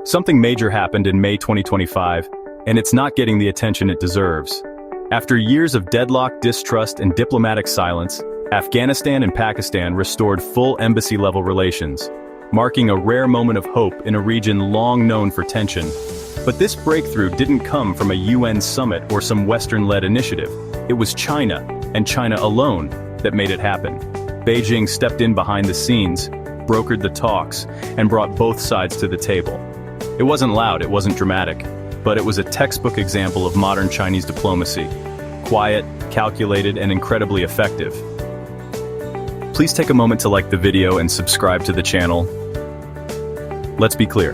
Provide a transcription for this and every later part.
Something major happened in May 2025, and it's not getting the attention it deserves. After years of deadlock, distrust, and diplomatic silence, Afghanistan and Pakistan restored full embassy-level relations, marking a rare moment of hope in a region long known for tension. But this breakthrough didn't come from a UN summit or some Western-led initiative. It was China, and China alone, that made it happen. Beijing stepped in behind the scenes, brokered the talks, and brought both sides to the table. It wasn't loud, it wasn't dramatic, but it was a textbook example of modern Chinese diplomacy. Quiet, calculated, and incredibly effective. Please take a moment to like the video and subscribe to the channel. Let's be clear.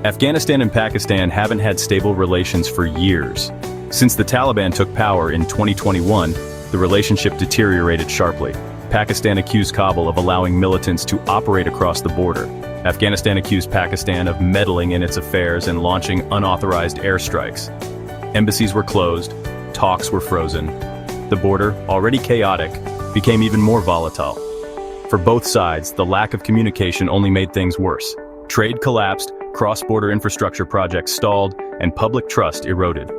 Afghanistan and Pakistan haven't had stable relations for years. Since the Taliban took power in 2021, the relationship deteriorated sharply. Pakistan accused Kabul of allowing militants to operate across the border. Afghanistan accused Pakistan of meddling in its affairs and launching unauthorized airstrikes. Embassies were closed, talks were frozen. The border, already chaotic, became even more volatile. For both sides, the lack of communication only made things worse. Trade collapsed, cross-border infrastructure projects stalled, and public trust eroded.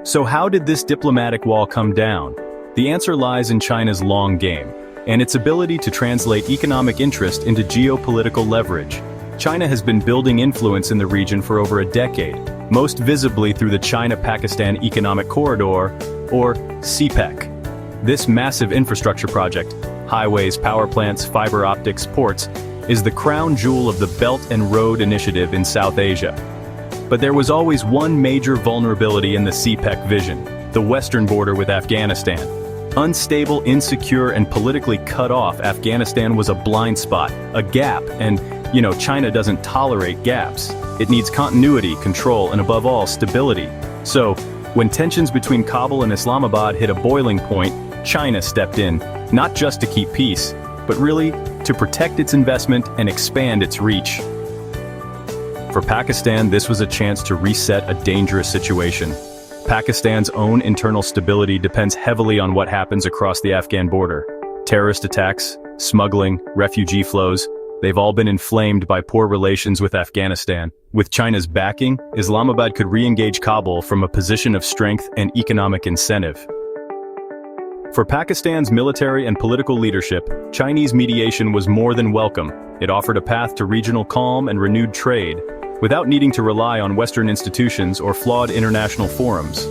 So how did this diplomatic wall come down? The answer lies in China's long game, and its ability to translate economic interest into geopolitical leverage. China has been building influence in the region for over a decade, most visibly through the China-Pakistan Economic Corridor, or cpec. This massive infrastructure project, highways, power plants, fiber optics, ports, is the crown jewel of the Belt and Road Initiative in South Asia. But there was always one major vulnerability in the cpec vision: the western border with Afghanistan. Unstable, insecure, and politically cut off, Afghanistan was a blind spot, a gap, and, China doesn't tolerate gaps. It needs continuity, control, and above all, stability. So, when tensions between Kabul and Islamabad hit a boiling point, China stepped in, not just to keep peace, but really to protect its investment and expand its reach. For Pakistan, this was a chance to reset a dangerous situation. Pakistan's own internal stability depends heavily on what happens across the Afghan border. Terrorist attacks, smuggling, refugee flows, they've all been inflamed by poor relations with Afghanistan. With China's backing, Islamabad could re-engage Kabul from a position of strength and economic incentive. For Pakistan's military and political leadership, Chinese mediation was more than welcome. It offered a path to regional calm and renewed trade, without needing to rely on Western institutions or flawed international forums.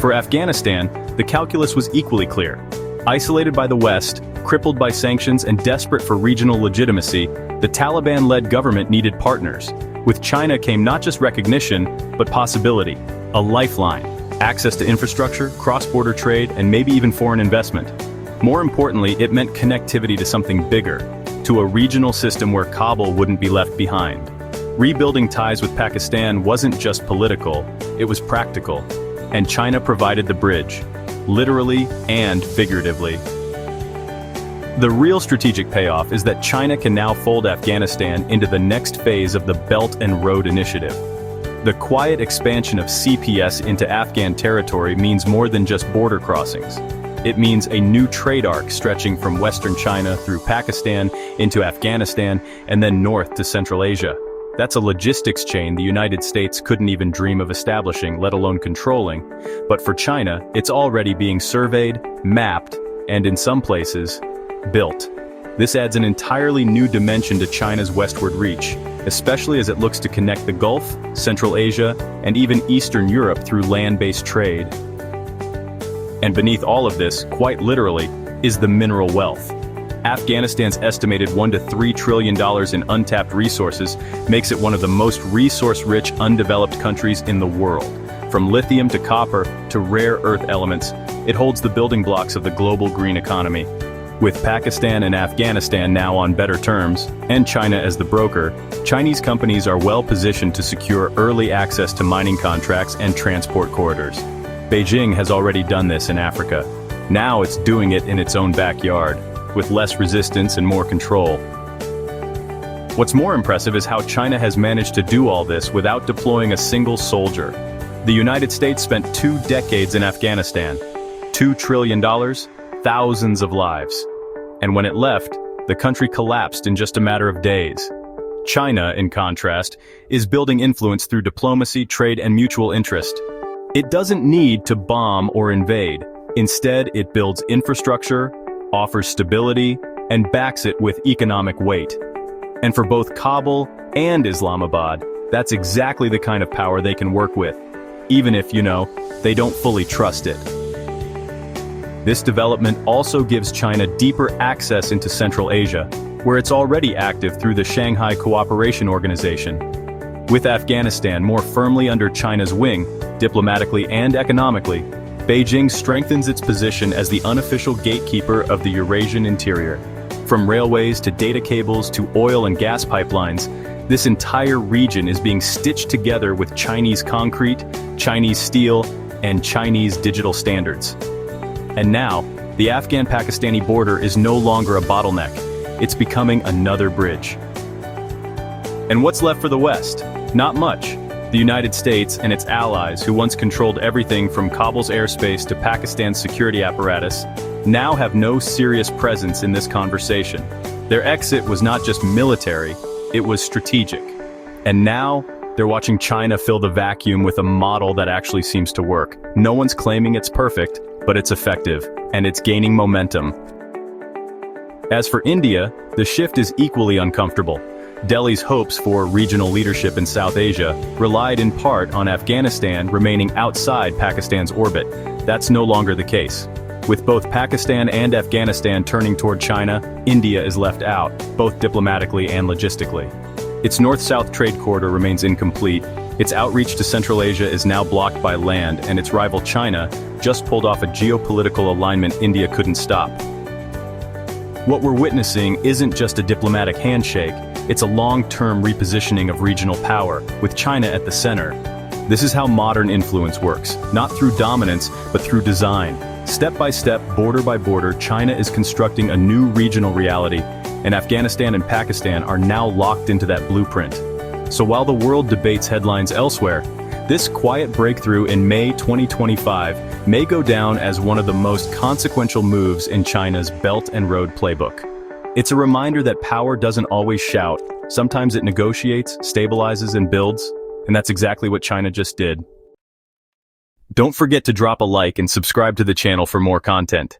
For Afghanistan, the calculus was equally clear. Isolated by the West, crippled by sanctions, and desperate for regional legitimacy, the Taliban-led government needed partners. With China came not just recognition, but possibility, a lifeline, access to infrastructure, cross-border trade, and maybe even foreign investment. More importantly, it meant connectivity to something bigger, to a regional system where Kabul wouldn't be left behind. Rebuilding ties with Pakistan wasn't just political, it was practical, and China provided the bridge, literally and figuratively. The real strategic payoff is that China can now fold Afghanistan into the next phase of the Belt and Road Initiative. The quiet expansion of CPS into Afghan territory means more than just border crossings. It means a new trade arc stretching from western China through Pakistan into Afghanistan and then north to Central Asia. That's a logistics chain the United States couldn't even dream of establishing, let alone controlling. But for China, it's already being surveyed, mapped, and in some places, built. This adds an entirely new dimension to China's westward reach, especially as it looks to connect the Gulf, Central Asia, and even Eastern Europe through land-based trade. And beneath all of this, quite literally, is the mineral wealth. Afghanistan's estimated $1 to $3 trillion in untapped resources makes it one of the most resource-rich, undeveloped countries in the world. From lithium to copper to rare earth elements, it holds the building blocks of the global green economy. With Pakistan and Afghanistan now on better terms, and China as the broker, Chinese companies are well positioned to secure early access to mining contracts and transport corridors. Beijing has already done this in Africa. Now it's doing it in its own backyard, with less resistance and more control. What's more impressive is how China has managed to do all this without deploying a single soldier. The United States spent 2 decades in Afghanistan. $2 trillion, thousands of lives. And when it left, the country collapsed in just a matter of days. China, in contrast, is building influence through diplomacy, trade, and mutual interest. It doesn't need to bomb or invade. Instead, it builds infrastructure, offers stability, and backs it with economic weight. And for both Kabul and Islamabad, that's exactly the kind of power they can work with, even if, they don't fully trust it. This development also gives China deeper access into Central Asia, where it's already active through the Shanghai Cooperation Organization. With Afghanistan more firmly under China's wing, diplomatically and economically, Beijing strengthens its position as the unofficial gatekeeper of the Eurasian interior. From railways to data cables to oil and gas pipelines, this entire region is being stitched together with Chinese concrete, Chinese steel, and Chinese digital standards. And now, the Afghan-Pakistani border is no longer a bottleneck. It's becoming another bridge. And what's left for the West? Not much. The United States and its allies, who once controlled everything from Kabul's airspace to Pakistan's security apparatus, now have no serious presence in this conversation. Their exit was not just military, it was strategic. And now, they're watching China fill the vacuum with a model that actually seems to work. No one's claiming it's perfect, but it's effective, and it's gaining momentum. As for India, the shift is equally uncomfortable. Delhi's hopes for regional leadership in South Asia relied in part on Afghanistan remaining outside Pakistan's orbit. That's no longer the case. With both Pakistan and Afghanistan turning toward China, India is left out, both diplomatically and logistically. Its north-south trade corridor remains incomplete, its outreach to Central Asia is now blocked by land, and its rival China just pulled off a geopolitical alignment India couldn't stop. What we're witnessing isn't just a diplomatic handshake, it's a long-term repositioning of regional power, with China at the center. This is how modern influence works, not through dominance, but through design. Step by step, border by border, China is constructing a new regional reality, and Afghanistan and Pakistan are now locked into that blueprint. So while the world debates headlines elsewhere, this quiet breakthrough in May 2025 may go down as one of the most consequential moves in China's Belt and Road playbook. It's a reminder that power doesn't always shout. Sometimes it negotiates, stabilizes, and builds, and that's exactly what China just did. Don't forget to drop a like and subscribe to the channel for more content.